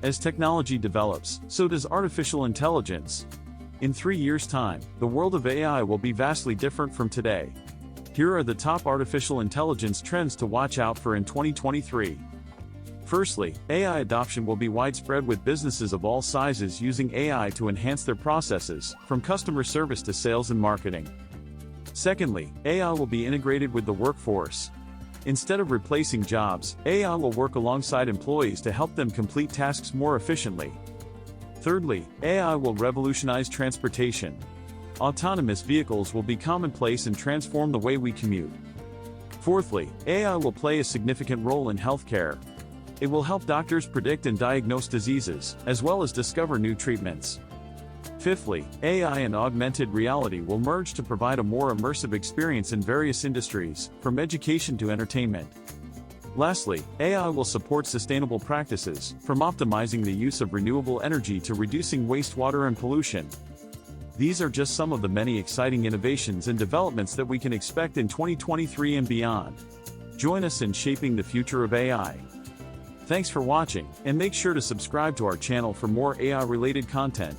As technology develops, so does artificial intelligence. In 3 years' time, the world of AI will be vastly different from today. Here are the top artificial intelligence trends to watch out for in 2023. Firstly, AI adoption will be widespread with businesses of all sizes using AI to enhance their processes, from customer service to sales and marketing. Secondly, AI will be integrated with the workforce. Instead of replacing jobs, AI will work alongside employees to help them complete tasks more efficiently. Thirdly, AI will revolutionize transportation. Autonomous vehicles will be commonplace and transform the way we commute. Fourthly, AI will play a significant role in healthcare. It will help doctors predict and diagnose diseases, as well as discover new treatments. Fifthly, AI and augmented reality will merge to provide a more immersive experience in various industries, from education to entertainment. Lastly, AI will support sustainable practices, from optimizing the use of renewable energy to reducing wastewater and pollution. These are just some of the many exciting innovations and developments that we can expect in 2023 and beyond. Join us in shaping the future of AI. Thanks for watching, and make sure to subscribe to our channel for more AI-related content.